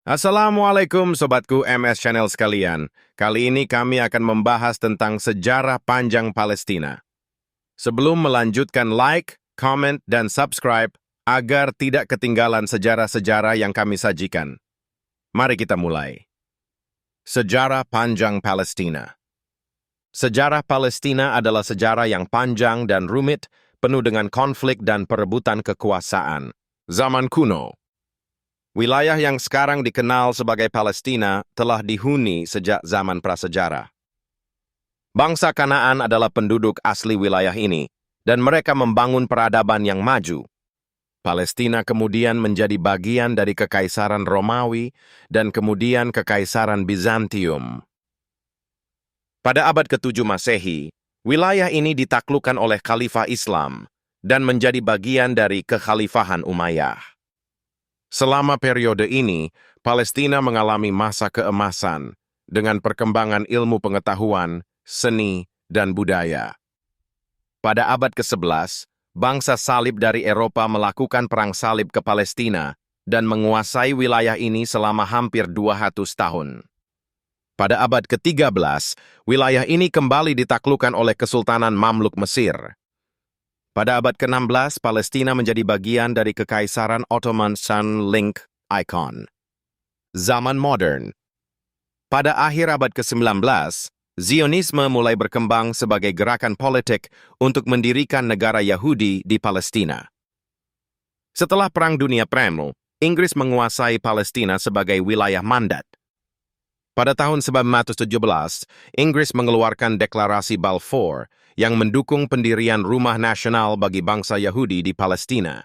Assalamualaikum sobatku MS Channel sekalian. Kali ini kami akan membahas tentang sejarah panjang Palestina. Sebelum melanjutkan, like, comment, dan subscribe agar tidak ketinggalan sejarah-sejarah yang kami sajikan. Mari kita mulai. Sejarah panjang Palestina. Sejarah Palestina adalah sejarah yang panjang dan rumit, penuh dengan konflik dan perebutan kekuasaan. Zaman kuno. Wilayah yang sekarang dikenal sebagai Palestina telah dihuni sejak zaman prasejarah. Bangsa Kanaan adalah penduduk asli wilayah ini, dan mereka membangun peradaban yang maju. Palestina kemudian menjadi bagian dari Kekaisaran Romawi dan kemudian Kekaisaran Bizantium. Pada abad ke-7 Masehi, wilayah ini ditaklukkan oleh Khalifah Islam dan menjadi bagian dari Kekhalifahan Umayyah. Selama periode ini, Palestina mengalami masa keemasan dengan perkembangan ilmu pengetahuan, seni, dan budaya. Pada abad ke-11, bangsa salib dari Eropa melakukan perang salib ke Palestina dan menguasai wilayah ini selama hampir 200 tahun. Pada abad ke-13, wilayah ini kembali ditaklukkan oleh Kesultanan Mamluk Mesir. Pada abad ke-16, Palestina menjadi bagian dari Kekaisaran Ottoman Sun Link Icon. Zaman modern. Pada akhir abad ke-19, Zionisme mulai berkembang sebagai gerakan politik untuk mendirikan negara Yahudi di Palestina. Setelah Perang Dunia Pertama, Inggris menguasai Palestina sebagai wilayah mandat. Pada tahun 1917, Inggris mengeluarkan Deklarasi Balfour yang mendukung pendirian Rumah Nasional bagi bangsa Yahudi di Palestina.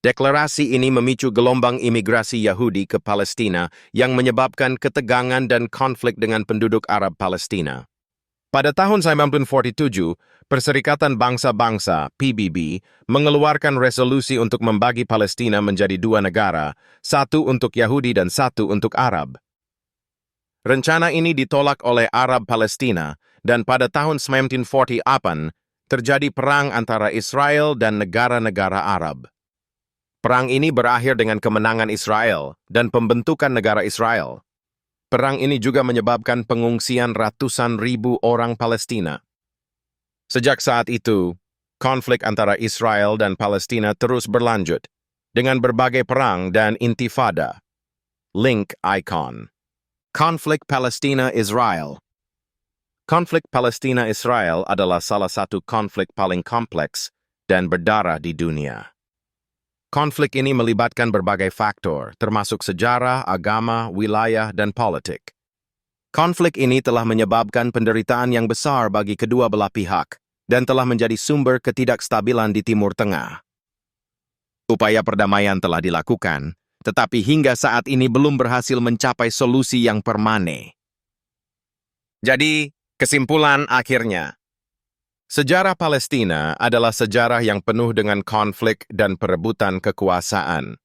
Deklarasi ini memicu gelombang imigrasi Yahudi ke Palestina yang menyebabkan ketegangan dan konflik dengan penduduk Arab Palestina. Pada tahun 1947, Perserikatan Bangsa-Bangsa (PBB) mengeluarkan resolusi untuk membagi Palestina menjadi dua negara, satu untuk Yahudi dan satu untuk Arab. Rencana ini ditolak oleh Arab Palestina, dan pada tahun 1948 terjadi perang antara Israel dan negara-negara Arab. Perang ini berakhir dengan kemenangan Israel dan pembentukan negara Israel. Perang ini juga menyebabkan pengungsian ratusan ribu orang Palestina. Sejak saat itu, konflik antara Israel dan Palestina terus berlanjut dengan berbagai perang dan intifada. Link Icon. Konflik Palestina-Israel. Konflik Palestina-Israel adalah salah satu konflik paling kompleks dan berdarah di dunia. Konflik ini melibatkan berbagai faktor, termasuk sejarah, agama, wilayah, dan politik. Konflik ini telah menyebabkan penderitaan yang besar bagi kedua belah pihak dan telah menjadi sumber ketidakstabilan di Timur Tengah. Upaya perdamaian telah dilakukan, tetapi hingga saat ini belum berhasil mencapai solusi yang permanen. Jadi, kesimpulan akhirnya, sejarah Palestina adalah sejarah yang penuh dengan konflik dan perebutan kekuasaan.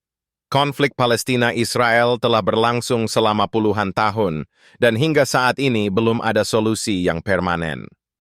Konflik Palestina-Israel telah berlangsung selama puluhan tahun, dan hingga saat ini belum ada solusi yang permanen.